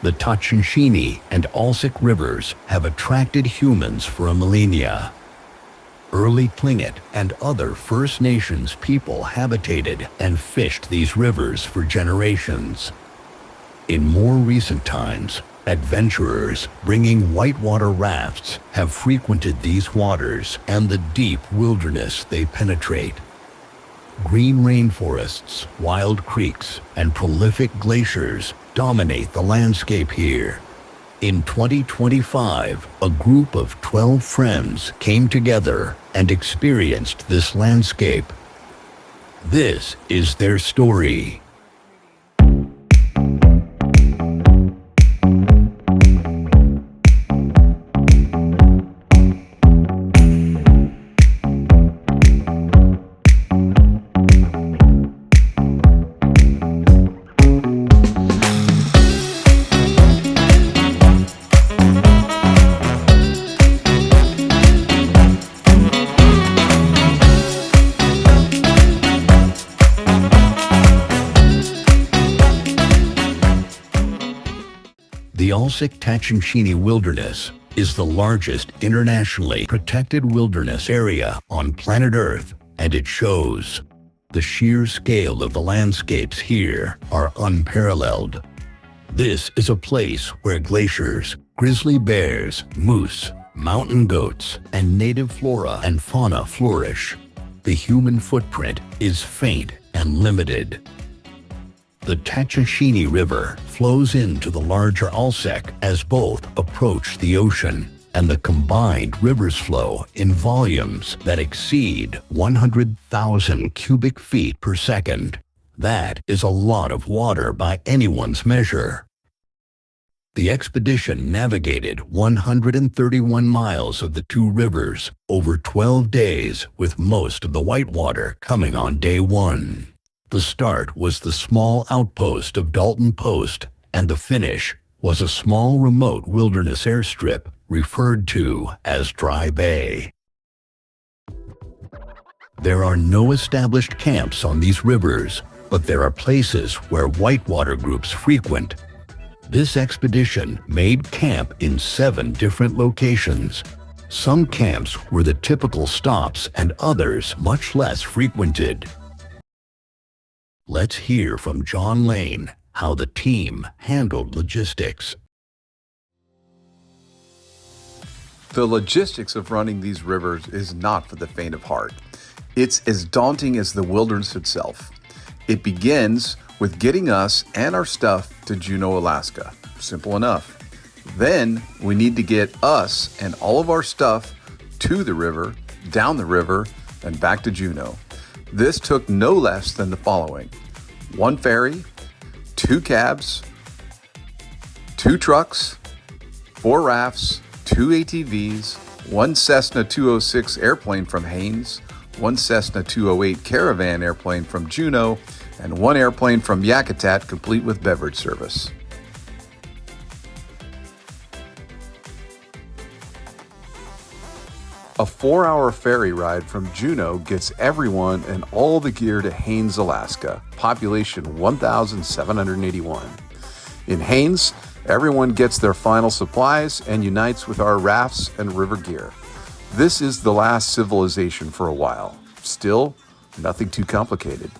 The Tatshenshini and Alsek rivers have attracted humans for a millennia. Early Tlingit and other First Nations people habitated and fished these rivers for generations. In more recent times, adventurers bringing whitewater rafts have frequented these waters and the deep wilderness they penetrate. Green rainforests, wild creeks, and prolific glaciers dominate the landscape here. In 2025, a group of 12 friends came together and experienced this landscape. This is their story. The Alsek Tatshenshini Wilderness is the largest internationally protected wilderness area on planet Earth, and it shows. The sheer scale of the landscapes here are unparalleled. This is a place where glaciers, grizzly bears, moose, mountain goats, and native flora and fauna flourish. The human footprint is faint and limited. The Tatshenshini River flows into the larger Alsek as both approach the ocean, and the combined rivers flow in volumes that exceed 100,000 cubic feet per second. That is a lot of water by anyone's measure. The expedition navigated 131 miles of the two rivers over 12 days, with most of the whitewater coming on day one. The start was the small outpost of Dalton Post, and the finish was a small remote wilderness airstrip referred to as Dry Bay. There are no established camps on these rivers, but there are places where whitewater groups frequent. This expedition made camp in 7 different locations. Some camps were the typical stops and others much less frequented. Let's hear from John Lane how the team handled logistics. The logistics of running these rivers is not for the faint of heart. It's as daunting as the wilderness itself. It begins with getting us and our stuff to Juneau, Alaska. Simple enough. Then we need to get us and all of our stuff to the river, down the river, and back to Juneau. This took no less than the following: 1 ferry, 2 cabs, 2 trucks, 4 rafts, 2 ATVs, 1 Cessna 206 airplane from Haines, 1 Cessna 208 Caravan airplane from Juneau, and 1 airplane from Yakutat, complete with beverage service. A 4-hour ferry ride from Juneau gets everyone and all the gear to Haines, Alaska, population 1,781. In Haines, everyone gets their final supplies and unites with our rafts and river gear. This is the last civilization for a while. Still, nothing too complicated.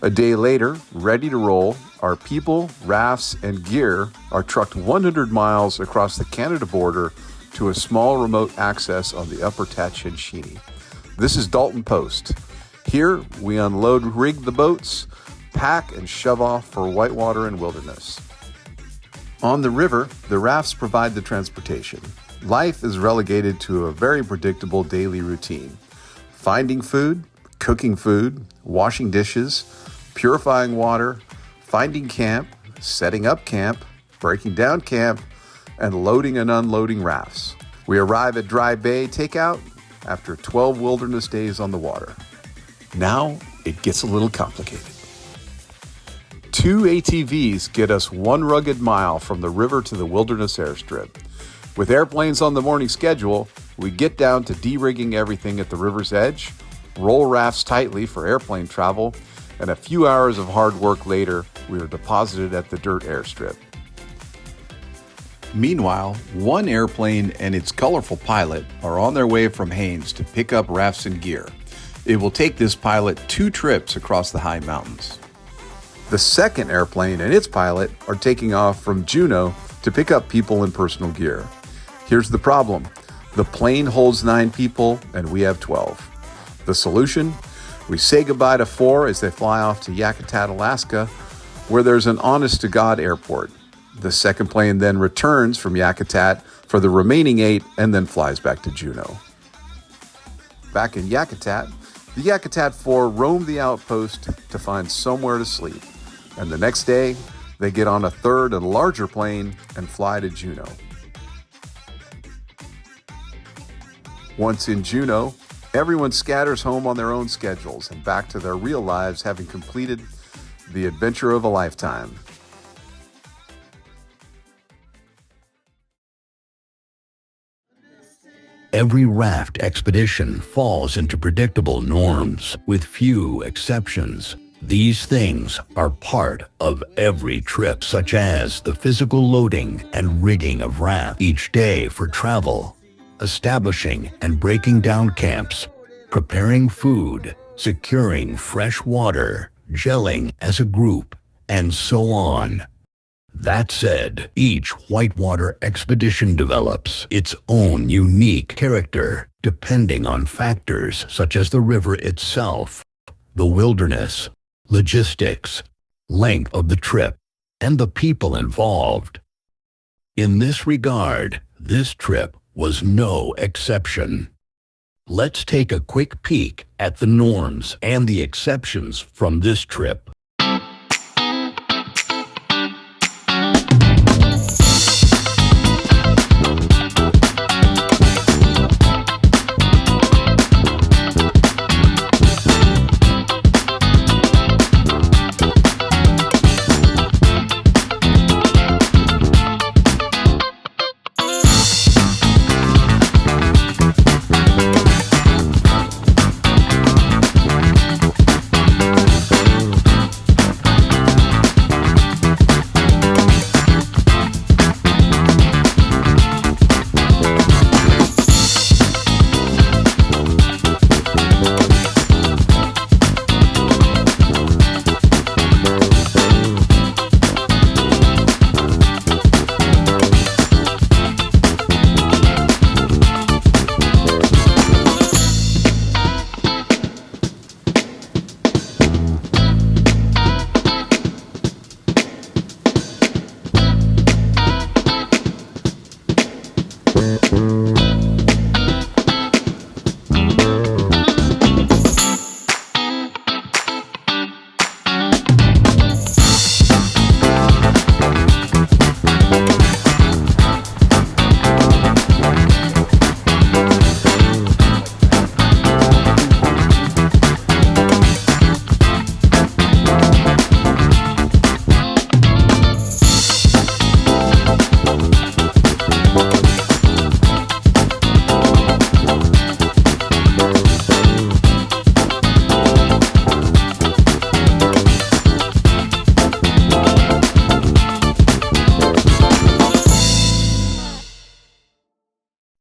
A day later, ready to roll, our people, rafts, and gear are trucked 100 miles across the Canada border to a small remote access on the upper Tatshenshini. This is Dalton Post. Here, we unload, rig the boats, pack, and shove off for whitewater and wilderness. On the river, the rafts provide the transportation. Life is relegated to a very predictable daily routine: finding food, cooking food, washing dishes, purifying water, finding camp, setting up camp, breaking down camp, and loading and unloading rafts. We arrive at Dry Bay Takeout after 12 wilderness days on the water. Now it gets a little complicated. 2 ATVs get us 1 rugged mile from the river to the wilderness airstrip. With airplanes on the morning schedule, we get down to de-rigging everything at the river's edge, roll rafts tightly for airplane travel, and a few hours of hard work later, we are deposited at the dirt airstrip. Meanwhile, one airplane and its colorful pilot are on their way from Haines to pick up rafts and gear. It will take this pilot 2 trips across the high mountains. The second airplane and its pilot are taking off from Juneau to pick up people and personal gear. Here's the problem. The plane holds 9 people and we have 12. The solution? We say goodbye to 4 as they fly off to Yakutat, Alaska, where there's an honest-to-God airport. The second plane then returns from Yakutat for the remaining 8 and then flies back to Juneau. Back in Yakutat, the Yakutat 4 roam the outpost to find somewhere to sleep. And the next day, they get on a third and larger plane and fly to Juneau. Once in Juneau, everyone scatters home on their own schedules and back to their real lives, having completed the adventure of a lifetime. Every raft expedition falls into predictable norms, with few exceptions. These things are part of every trip, such as the physical loading and rigging of rafts each day for travel, establishing and breaking down camps, preparing food, securing fresh water, gelling as a group, and so on. That said, each whitewater expedition develops its own unique character, depending on factors such as the river itself, the wilderness, logistics, length of the trip, and the people involved. In this regard, this trip was no exception. Let's take a quick peek at the norms and the exceptions from this trip.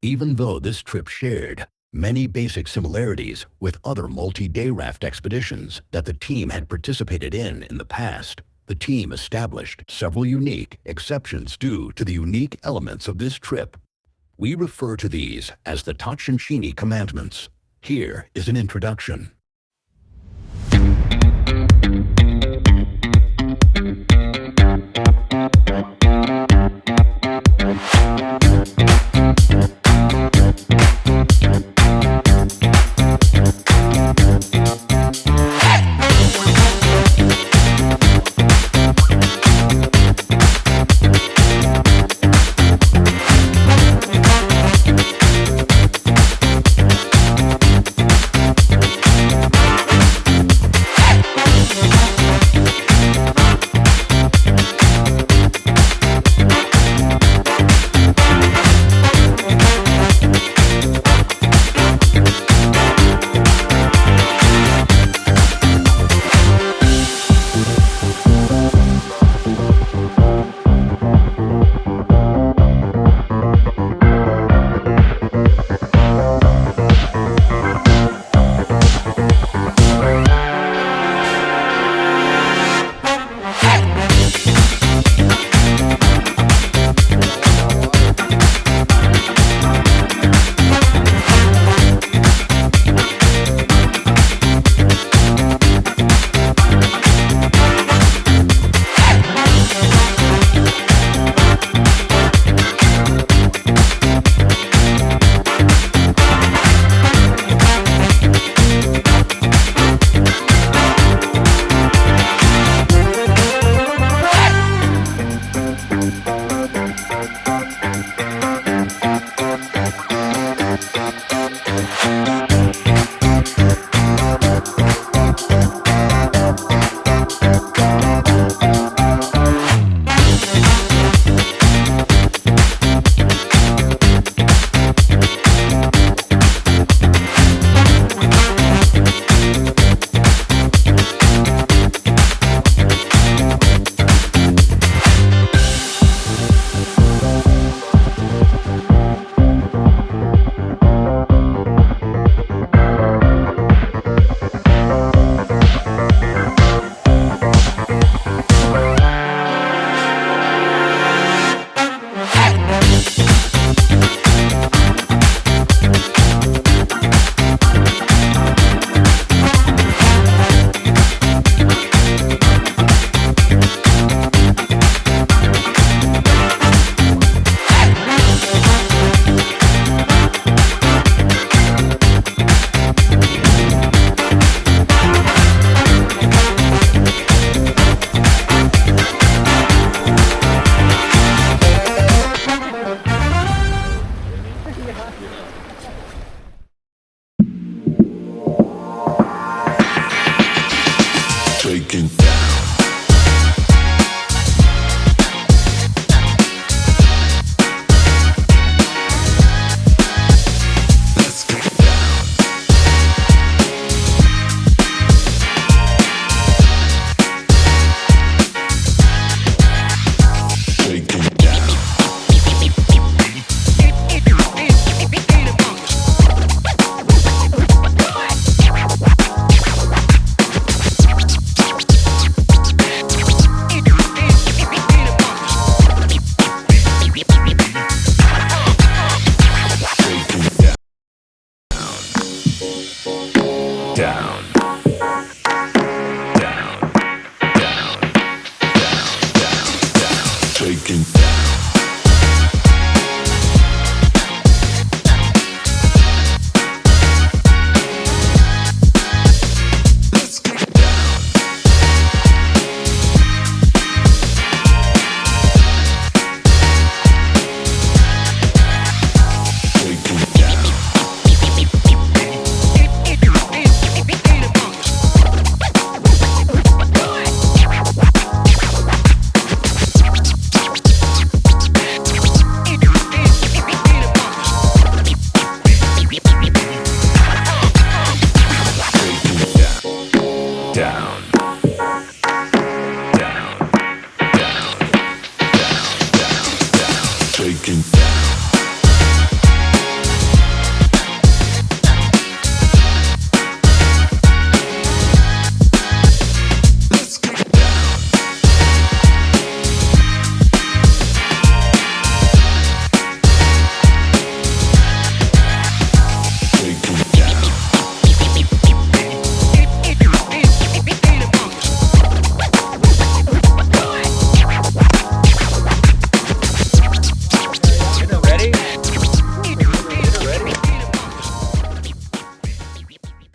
Even though this trip shared many basic similarities with other multi-day raft expeditions that the team had participated in the past, the team established several unique exceptions due to the unique elements of this trip. We refer to these as the Tatshenshini commandments. Here is an introduction. Taking down. Let's get down. Taking down. Down, down, down, down, down, shaking down. Let's get down. Shaking down. Down, down, down, down, down, down, shaking.